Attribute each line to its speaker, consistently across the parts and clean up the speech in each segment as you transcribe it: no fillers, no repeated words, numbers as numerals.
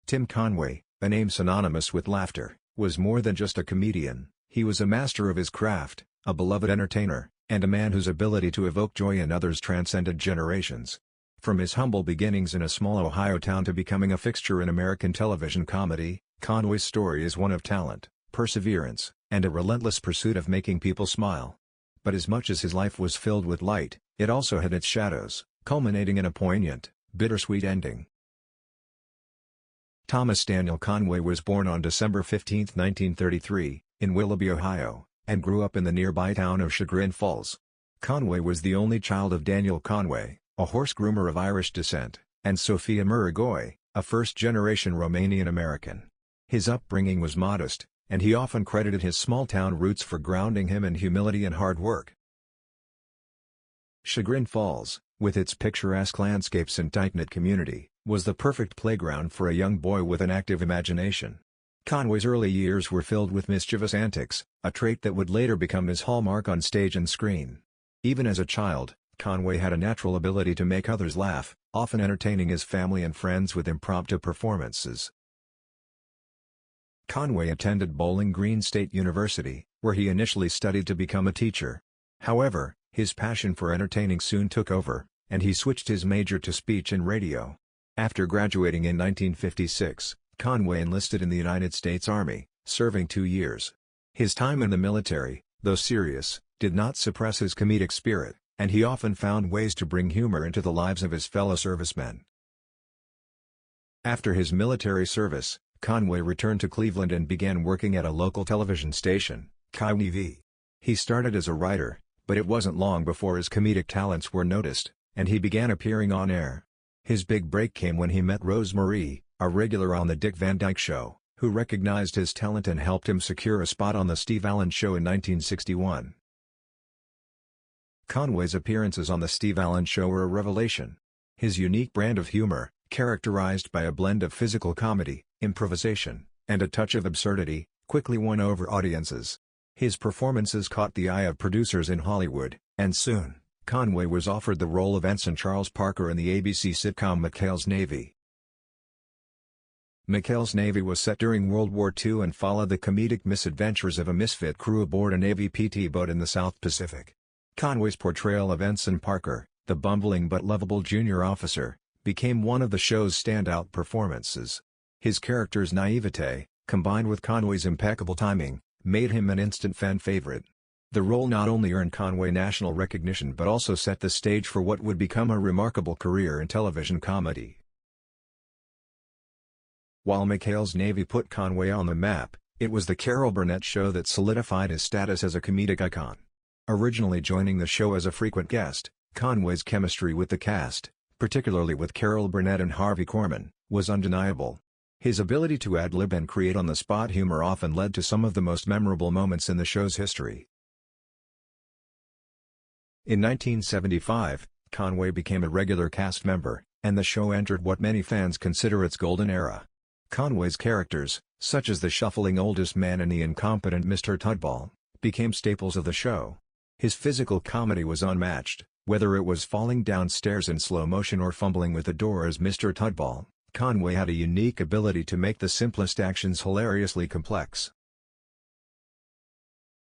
Speaker 1: Tim Conway, a name synonymous with laughter, was more than just a comedian. He was a master of his craft, a beloved entertainer, and a man whose ability to evoke joy in others transcended generations. From his humble beginnings in a small Ohio town to becoming a fixture in American television comedy, Conway's story is one of talent, perseverance, and a relentless pursuit of making people smile. But as much as his life was filled with light, it also had its shadows, culminating in a poignant, bittersweet ending. Thomas Daniel Conway was born on December 15, 1933, in Willoughby, Ohio, and grew up in the nearby town of Chagrin Falls. Conway was the only child of Daniel Conway, a horse groomer of Irish descent, and Sophia Muragoy, a first-generation Romanian-American. His upbringing was modest, and he often credited his small-town roots for grounding him in humility and hard work. Chagrin Falls, with its picturesque landscapes and tight-knit community, was the perfect playground for a young boy with an active imagination. Conway's early years were filled with mischievous antics, a trait that would later become his hallmark on stage and screen. Even as a child, Conway had a natural ability to make others laugh, often entertaining his family and friends with impromptu performances. Conway attended Bowling Green State University, where he initially studied to become a teacher. However, his passion for entertaining soon took over, and he switched his major to speech and radio. After graduating in 1956, Conway enlisted in the United States Army, serving 2 years. His time in the military, though serious, did not suppress his comedic spirit, and he often found ways to bring humor into the lives of his fellow servicemen. After his military service, Conway returned to Cleveland and began working at a local television station, KYTV. He started as a writer, but it wasn't long before his comedic talents were noticed, and he began appearing on air. His big break came when he met Rose Marie, a regular on The Dick Van Dyke Show, who recognized his talent and helped him secure a spot on The Steve Allen Show in 1961. Conway's appearances on The Steve Allen Show were a revelation. His unique brand of humor, characterized by a blend of physical comedy, improvisation, and a touch of absurdity, quickly won over audiences. His performances caught the eye of producers in Hollywood, and soon, Conway was offered the role of Ensign Charles Parker in the ABC sitcom McHale's Navy. McHale's Navy was set during World War II and followed the comedic misadventures of a misfit crew aboard a Navy PT boat in the South Pacific. Conway's portrayal of Ensign Parker, the bumbling but lovable junior officer, became one of the show's standout performances. His character's naivete, combined with Conway's impeccable timing, made him an instant fan favorite. The role not only earned Conway national recognition but also set the stage for what would become a remarkable career in television comedy. While McHale's Navy put Conway on the map, it was the Carol Burnett Show that solidified his status as a comedic icon. Originally joining the show as a frequent guest, Conway's chemistry with the cast, particularly with Carol Burnett and Harvey Korman, was undeniable. His ability to ad-lib and create on-the-spot humor often led to some of the most memorable moments in the show's history. In 1975, Conway became a regular cast member, and the show entered what many fans consider its golden era. Conway's characters, such as the shuffling oldest man and the incompetent Mr. Tudball, became staples of the show. His physical comedy was unmatched, whether it was falling downstairs in slow motion or fumbling with the door as Mr. Tudball. Conway had a unique ability to make the simplest actions hilariously complex.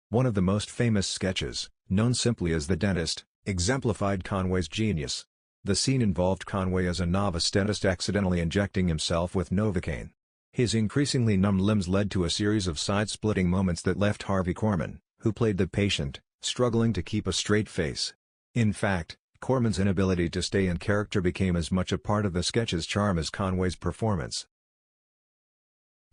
Speaker 1: One of the most famous sketches, known simply as The Dentist, exemplified Conway's genius. The scene involved Conway as a novice dentist accidentally injecting himself with Novocaine. His increasingly numb limbs led to a series of side-splitting moments that left Harvey Korman, who played the patient, struggling to keep a straight face. In fact, Korman's inability to stay in character became as much a part of the sketch's charm as Conway's performance.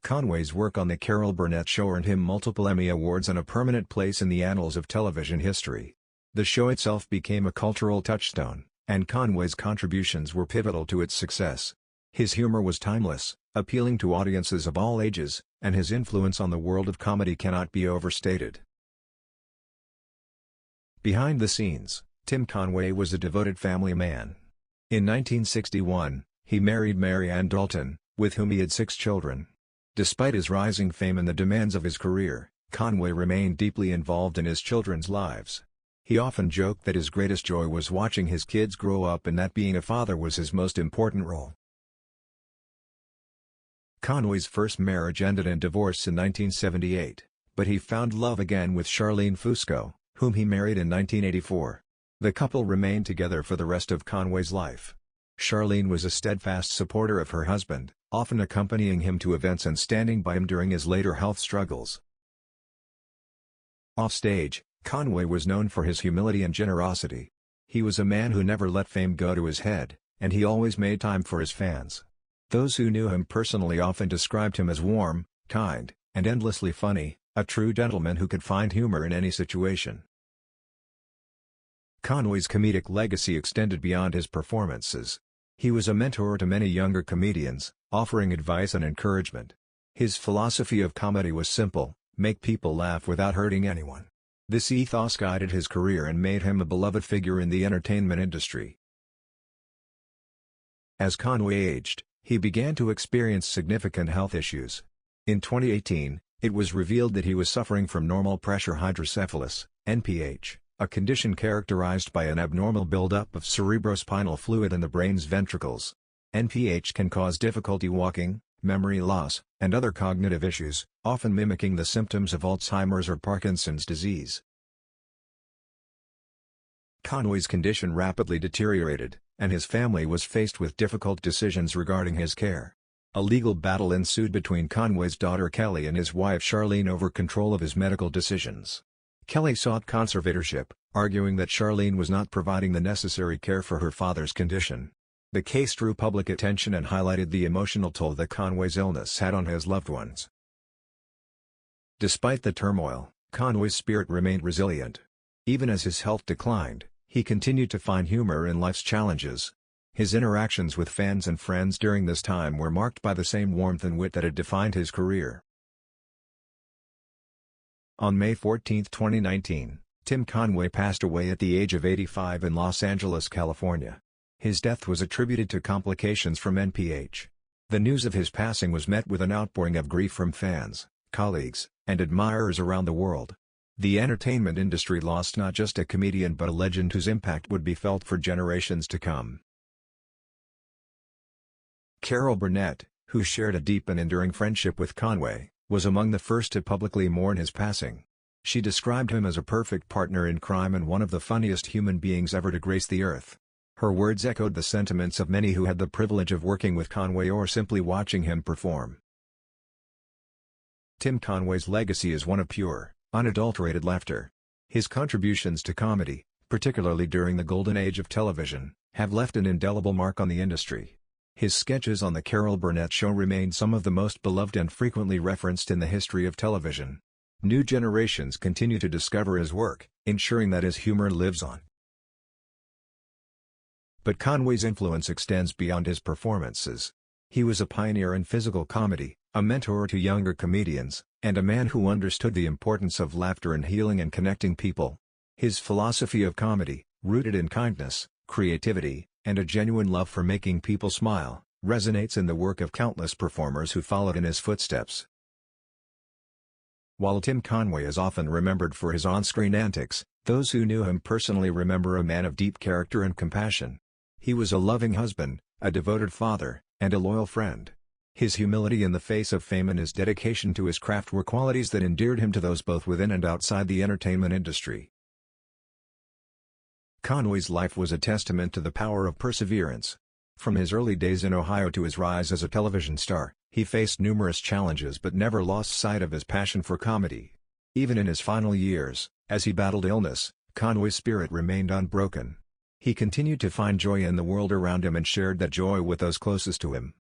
Speaker 1: Conway's work on The Carol Burnett Show earned him multiple Emmy Awards and a permanent place in the annals of television history. The show itself became a cultural touchstone, and Conway's contributions were pivotal to its success. His humor was timeless, appealing to audiences of all ages, and his influence on the world of comedy cannot be overstated. Behind the scenes, Tim Conway was a devoted family man. In 1961, he married Mary Ann Dalton, with whom he had 6 children. Despite his rising fame and the demands of his career, Conway remained deeply involved in his children's lives. He often joked that his greatest joy was watching his kids grow up and that being a father was his most important role. Conway's first marriage ended in divorce in 1978, but he found love again with Charlene Fusco, whom he married in 1984. The couple remained together for the rest of Conway's life. Charlene was a steadfast supporter of her husband, often accompanying him to events and standing by him during his later health struggles. Offstage, Conway was known for his humility and generosity. He was a man who never let fame go to his head, and he always made time for his fans. Those who knew him personally often described him as warm, kind, and endlessly funny, a true gentleman who could find humor in any situation. Conway's comedic legacy extended beyond his performances. He was a mentor to many younger comedians, offering advice and encouragement. His philosophy of comedy was simple: make people laugh without hurting anyone. This ethos guided his career and made him a beloved figure in the entertainment industry. As Conway aged, he began to experience significant health issues. In 2018, it was revealed that he was suffering from normal pressure hydrocephalus, NPH, a condition characterized by an abnormal buildup of cerebrospinal fluid in the brain's ventricles. NPH can cause difficulty walking, memory loss, and other cognitive issues, often mimicking the symptoms of Alzheimer's or Parkinson's disease. Conway's condition rapidly deteriorated, and his family was faced with difficult decisions regarding his care. A legal battle ensued between Conway's daughter Kelly and his wife Charlene over control of his medical decisions. Kelly sought conservatorship, arguing that Charlene was not providing the necessary care for her father's condition. The case drew public attention and highlighted the emotional toll that Conway's illness had on his loved ones. Despite the turmoil, Conway's spirit remained resilient. Even as his health declined, he continued to find humor in life's challenges. His interactions with fans and friends during this time were marked by the same warmth and wit that had defined his career. On May 14, 2019, Tim Conway passed away at the age of 85 in Los Angeles, California. His death was attributed to complications from NPH. The news of his passing was met with an outpouring of grief from fans, colleagues, and admirers around the world. The entertainment industry lost not just a comedian but a legend whose impact would be felt for generations to come. Carol Burnett, who shared a deep and enduring friendship with Conway, was among the first to publicly mourn his passing. She described him as a perfect partner in crime and one of the funniest human beings ever to grace the earth. Her words echoed the sentiments of many who had the privilege of working with Conway or simply watching him perform. Tim Conway's legacy is one of pure, unadulterated laughter. His contributions to comedy, particularly during the golden age of television, have left an indelible mark on the industry. His sketches on The Carol Burnett Show remain some of the most beloved and frequently referenced in the history of television. New generations continue to discover his work, ensuring that his humor lives on. But Conway's influence extends beyond his performances. He was a pioneer in physical comedy, a mentor to younger comedians, and a man who understood the importance of laughter in healing and connecting people. His philosophy of comedy, rooted in kindness, creativity, and a genuine love for making people smile, resonates in the work of countless performers who followed in his footsteps. While Tim Conway is often remembered for his on-screen antics, those who knew him personally remember a man of deep character and compassion. He was a loving husband, a devoted father, and a loyal friend. His humility in the face of fame and his dedication to his craft were qualities that endeared him to those both within and outside the entertainment industry. Conway's life was a testament to the power of perseverance. From his early days in Ohio to his rise as a television star, he faced numerous challenges but never lost sight of his passion for comedy. Even in his final years, as he battled illness, Conway's spirit remained unbroken. He continued to find joy in the world around him and shared that joy with those closest to him.